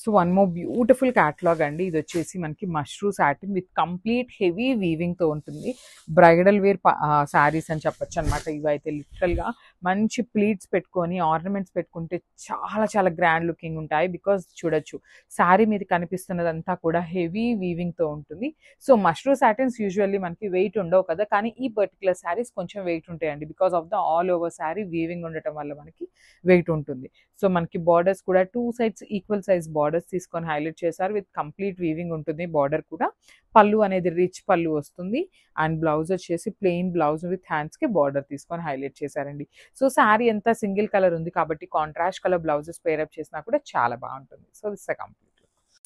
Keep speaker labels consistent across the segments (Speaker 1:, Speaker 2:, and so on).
Speaker 1: So one more beautiful catalogue అండి. ఇది వచ్చేసి మనకి mashru satin with complete heavy వీవింగ్తో ఉంటుంది. బ్రైడల్ వేర్ శారీస్ అని చెప్పొచ్చు అనమాట. ఇవైతే లిటరల్గా మంచి ప్లీట్స్ పెట్టుకొని ఆర్నమెంట్స్ పెట్టుకుంటే చాలా చాలా గ్రాండ్ లుకింగ్ ఉంటాయి. బికాజ్ చూడొచ్చు శారీ మీద కనిపిస్తున్నదంతా కూడా హెవీ వీవింగ్తో ఉంటుంది. సో మష్రూ సాటిన్స్ యూజువల్లీ మనకి వెయిట్ ఉండవు కదా, కానీ ఈ పర్టికులర్ శారీస్ కొంచెం వెయిట్ ఉంటాయండి. Because of the all over sari weaving ఉండటం వల్ల మనకి వెయిట్ ఉంటుంది. సో మనకి బార్డర్స్ కూడా 2 సైడ్స్ ఈక్వల్ సైజ్ బార్డర్స్ తీసుకొని హైలైట్ చేశారు. విత్ కంప్లీట్ వీవింగ్ ఉంటుంది బార్డర్ కూడా. పళ్ళు అనేది రిచ్ పళ్ళు వస్తుంది. అండ్ బ్లౌజ్ వచ్చేసి ప్లెయిన్ బ్లౌజ్ విత్ హ్యాండ్స్కి బార్డర్ తీసుకొని హైలైట్ చేశారండి. సో శారీ అంతా సింగిల్ కలర్ ఉంది కాబట్టి కాంట్రాస్ట్ కలర్ బ్లౌజెస్ పేరప్ చేసినా కూడా చాలా బాగుంటుంది. So this complete.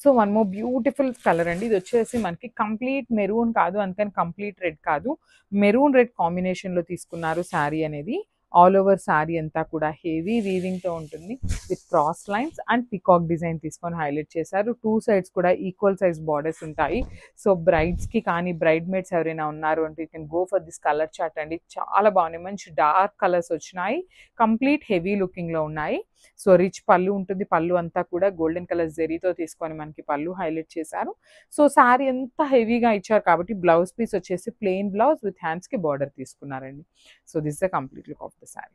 Speaker 1: So one more beautiful colour అండి. ఇది వచ్చేసి మనకి కంప్లీట్ మెరూన్ కాదు, అందుకని కంప్లీట్ రెడ్ కాదు, మెరూన్ రెడ్ కాంబినేషన్లో తీసుకున్నారు శారీ అనేది. ఆల్ ఓవర్ శారీ అంతా కూడా హెవీ వీవింగ్తో ఉంటుంది. With cross lines and peacock design తీసుకొని హైలైట్ చేశారు. 2 సైడ్స్ కూడా ఈక్వల్ సైజ్ బార్డర్స్ ఉంటాయి. సో బ్రైడ్స్కి కానీ బ్రైడ్ మేడ్స్ ఎవరైనా ఉన్నారు అంటే you can go for this colour chart అండి. చాలా బాగున్నాయి, మంచి డార్క్ కలర్స్ వచ్చినాయి, కంప్లీట్ హెవీ లుకింగ్లో ఉన్నాయి. సో రిచ్ పళ్ళు ఉంటుంది. పళ్ళు అంతా కూడా గోల్డెన్ కలర్ జెరీతో తీసుకొని మనకి పళ్ళు హైలైట్ చేశారు. సో శారీ అంతా హెవీగా ఇచ్చారు కాబట్టి బ్లౌజ్ పీస్ వచ్చేసి ప్లెయిన్ బ్లౌజ్ విత్ హ్యాండ్స్కి బార్డర్ తీసుకున్నారండి. So this the complete look of the sari.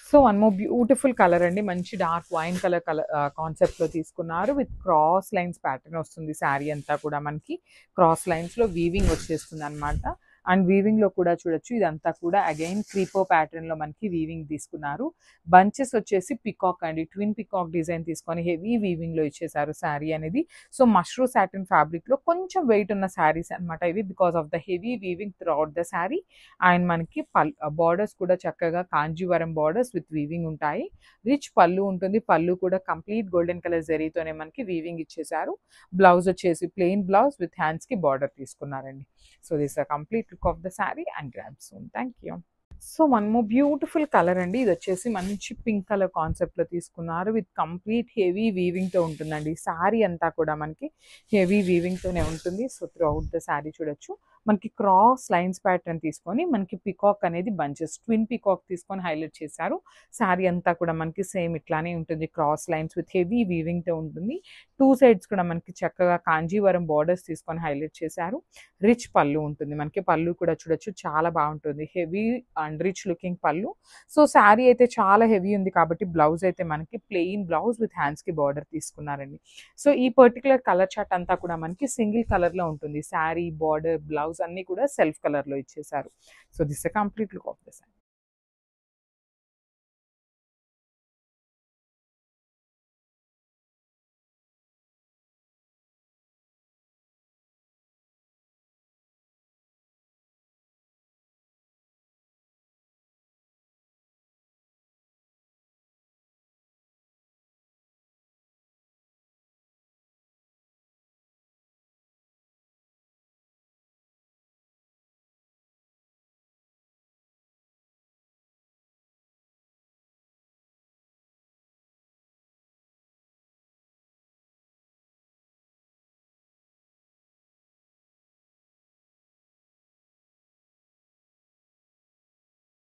Speaker 1: So one more beautiful colour అండి. మంచి డార్క్ వైన్ కలర్ కాన్సెప్ట్లో తీసుకున్నారు. విత్ క్రాస్ లైన్స్ ప్యాటర్న్ వస్తుంది. శారీ అంతా కూడా మనకి క్రాస్ లైన్స్లో వీవింగ్ వచ్చేస్తుంది అనమాట. అండ్ వీవింగ్లో కూడా చూడొచ్చు ఇదంతా కూడా అగైన్ క్రీపో ప్యాటర్న్లో మనకి వీవింగ్ తీసుకున్నారు. బంచెస్ వచ్చేసి పికాక్ అండి, ట్విన్ పికాక్ డిజైన్ తీసుకొని హెవీ వీవింగ్లో ఇచ్చేసారు శారీ అనేది. సో మష్రూ సాటిన్ ఫ్యాబ్రిక్లో కొంచెం వెయిట్ ఉన్న శారీస్ అనమాట ఇవి, because of the heavy weaving through out the sari. And మనకి బార్డర్స్ కూడా చక్కగా కాంజీవరం బార్డర్స్ విత్ వీవింగ్ ఉంటాయి. రిచ్ పళ్ళు ఉంటుంది. పళ్ళు కూడా కంప్లీట్ గోల్డెన్ కలర్ జరీతోనే మనకి వీవింగ్ ఇచ్చేసారు. బ్లౌజ్ వచ్చేసి ప్లెయిన్ బ్లౌజ్ విత్ హ్యాండ్స్కి బార్డర్ తీసుకున్నారండి. So this a complete look of the sari and grab soon. Thank you. So one more beautiful colour అండి. ఇది వచ్చేసి మంచి పింక్ కలర్ కాన్సెప్ట్లో తీసుకున్నారు. విత్ కంప్లీట్ హెవీ వీవింగ్తో ఉంటుందండి. శారీ అంతా కూడా మనకి హెవీ వీవింగ్తోనే ఉంటుంది. So through out the sari చూడొచ్చు మనకి క్రాస్ లైన్స్ ప్యాటర్న్ తీసుకొని మనకి పికాక్ అనేది బంచెస్ ట్విన్ పికాక్ తీసుకొని హైలైట్ చేశారు. శారీ అంతా కూడా మనకి సేమ్ ఇట్లానే ఉంటుంది. క్రాస్ లైన్స్ విత్ హెవీ వీవింగ్తో ఉంటుంది. 2 సైడ్స్ కూడా మనకి చక్కగా కాంజీవరం బార్డర్స్ తీసుకొని హైలైట్ చేశారు. రిచ్ పళ్ళు ఉంటుంది. మనకి పళ్ళు కూడా చూడొచ్చు చాలా బాగుంటుంది. హెవీ అండ్ రిచ్ లుకింగ్ పళ్ళు. సో శారీ అయితే చాలా హెవీ ఉంది కాబట్టి బ్లౌజ్ అయితే మనకి ప్లెయిన్ బ్లౌజ్ విత్ హ్యాండ్స్కి బార్డర్ తీసుకున్నారండి. సో ఈ పర్టికులర్ కలర్ చార్ట్ అంతా కూడా మనకి సింగిల్ కలర్లో ఉంటుంది. శారీ బార్డర్ బ్లౌజ్ అన్నీ కూడా సెల్ఫ్ కలర్లో ఇచ్చేసారు. So this a complete look of the sari.